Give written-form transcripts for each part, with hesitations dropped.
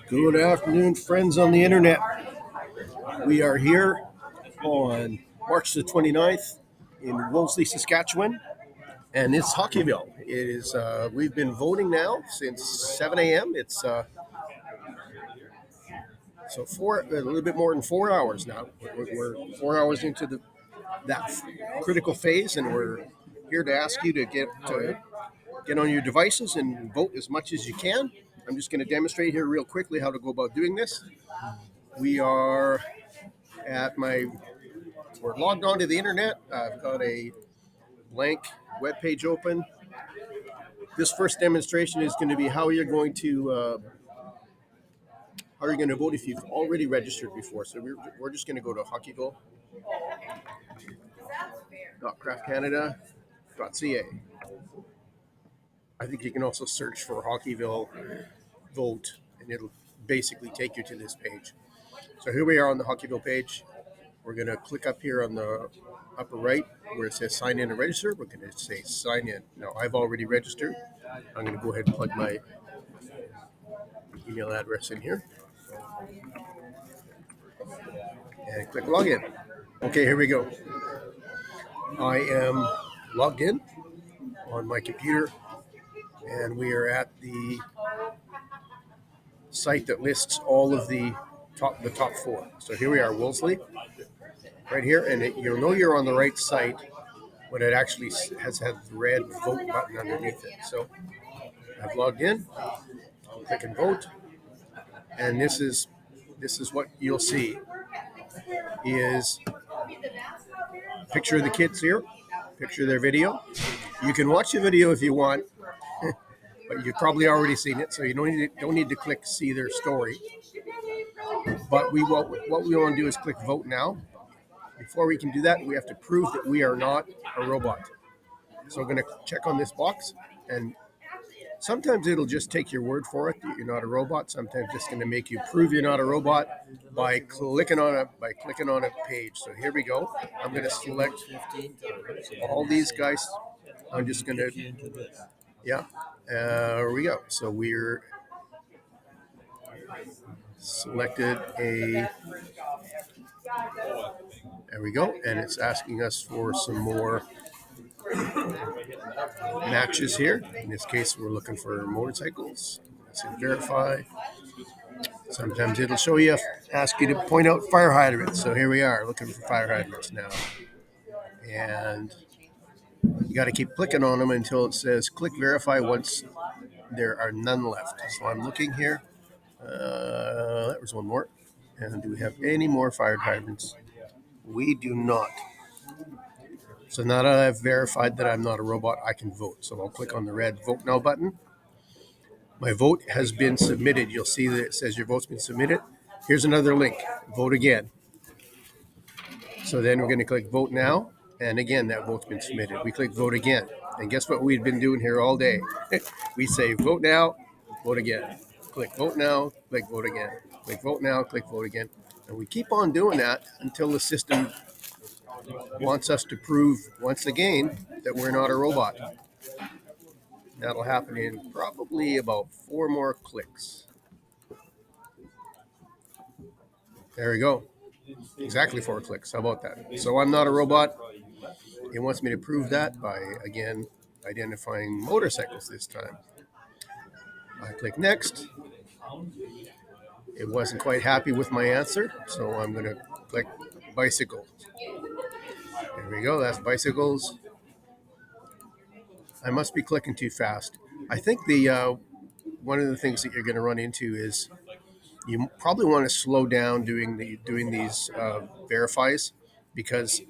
Good afternoon, friends on the internet. We are here on March the 29th in Wolseley, Saskatchewan, and it's Hockeyville. It is. We've been voting now since 7 a.m. It's a little bit more than 4 hours now. We're 4 hours into that critical phase, and we're here to ask you to get on your devices and vote as much as you can. I'm just going to demonstrate here real quickly how to go about doing this. We are at my We're logged onto the internet. I've got a blank web page open. This first demonstration is going to be how you're going to vote if you've already registered before. So we're just going to go to hockeyville.craftcanada.ca. I think you can also search for Hockeyville vote, and it'll basically take you to this page. So here we are on the Hockeyville page. We're going to click up here on the upper right where it says sign in and register. We're going to say sign in. Now, I've already registered. I'm going to go ahead and plug my email address in here and click login. Okay, here we go. I am logged in on my computer, and we are at the site that lists all of the top four. So here we are, Wolseley, right here, and you'll know you're on the right site when it actually has had the red vote button underneath it. So I've logged in, click and vote, and this is what you'll see is picture of the kids here, picture their video. You can watch the video if you want, but you've probably already seen it, so you don't need to click see their story. But what we want to do is click vote now. Before we can do that, we have to prove that we are not a robot. So we're going to check on this box, and sometimes it'll just take your word for it that you're not a robot. Sometimes it's going to make you prove you're not a robot by clicking on a page. So here we go. I'm going to select all these guys. I'm just going to here we go. So we're selected a. There we go, and it's asking us for some more matches here. In this case, we're looking for motorcycles. Let's verify. Sometimes it'll ask you to point out fire hydrants. So here we are, looking for fire hydrants now. And you got to keep clicking on them until it says click verify once there are none left. So I'm looking here. That was one more. And do we have any more fire hydrants? We do not. So now that I've verified that I'm not a robot, I can vote. So I'll click on the red vote now button. My vote has been submitted. You'll see that it says your vote's been submitted. Here's another link. Vote again. So then we're going to click vote now. And again, that vote's been submitted. We click vote again. And guess what we've been doing here all day? We say vote now, vote again. Click vote now, click vote again. Click vote now, click vote again. And we keep on doing that until the system wants us to prove once again that we're not a robot. That'll happen in probably about 4 more clicks. There we go. Exactly 4 clicks. How about that? So I'm not a robot. It wants me to prove that by, again, identifying motorcycles this time. I click next. It wasn't quite happy with my answer, so I'm going to click bicycle. There we go. That's bicycles. I must be clicking too fast. I think one of the things that you're going to run into is you probably want to slow down doing these verifies, because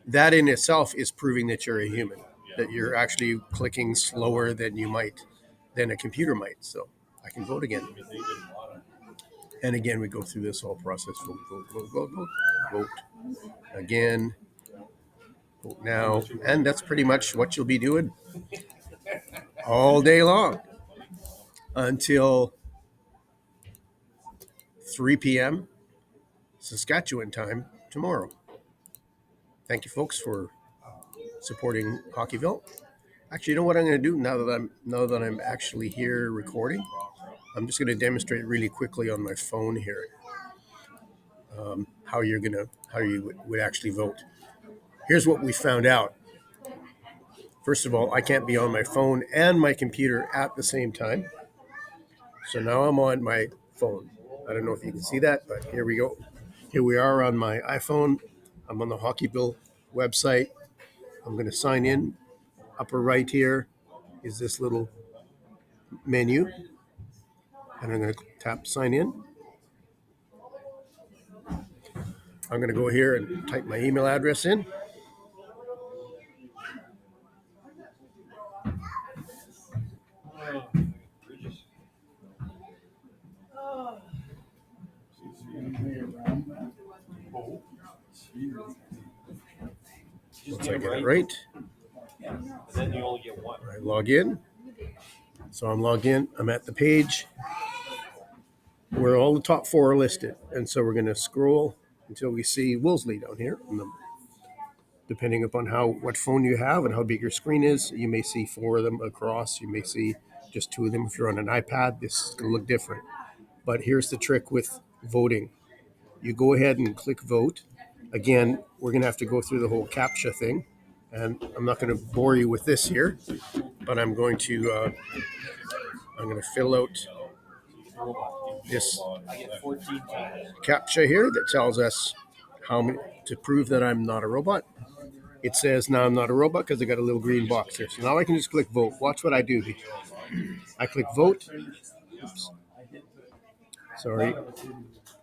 that in itself is proving that you're a human, that you're actually clicking slower than a computer might. So I can vote again. And again, we go through this whole process. Vote again. Vote now. And that's pretty much what you'll be doing all day long until 3 p.m. Saskatchewan time tomorrow. Thank you, folks, for supporting Hockeyville. Actually, you know what I'm going to do now that I'm actually here recording? I'm just going to demonstrate really quickly on my phone here how you would actually vote. Here's what we found out. First of all, I can't be on my phone and my computer at the same time. So now I'm on my phone. I don't know if you can see that, but here we go. Here we are on my iPhone. I'm on the Hockeyville website. I'm going to sign in. Upper right here is this little menu, and I'm going to tap sign in. I'm going to go here and type my email address in. Once I get it right, I log in. So I'm logged in. I'm at the page where all the top 4 are listed. And so we're going to scroll until we see Wolseley down here. Depending upon what phone you have and how big your screen is, you may see 4 of them across. You may see just 2 of them. If you're on an iPad, this is going to look different. But here's the trick with voting. You go ahead and click vote. Again, we're going to have to go through the whole CAPTCHA thing. And I'm not going to bore you with this here, but I'm going to fill out this CAPTCHA here that tells us how many, to prove that I'm not a robot. It says now I'm not a robot because I got a little green box here. So now I can just click vote. Watch what I do. I click vote. Oops. Sorry,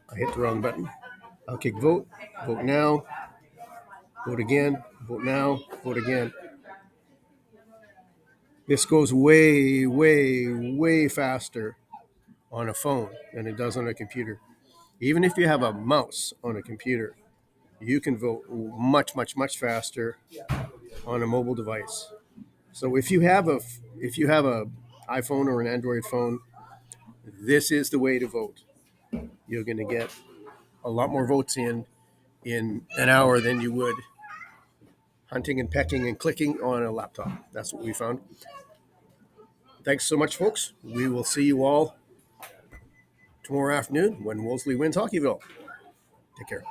I hit the wrong button. I'll click vote. Vote now. Vote again. Vote now. Vote again. This goes way, way, way faster on a phone than it does on a computer. Even if you have a mouse on a computer, you can vote much, much, much faster on a mobile device. So if you have a iPhone or an Android phone, this is the way to vote. You're going to get a lot more votes in an hour than you would hunting and pecking and clicking on a laptop. That's what we found. Thanks so much, folks. We will see you all tomorrow afternoon when Wolseley wins Hockeyville. Take care.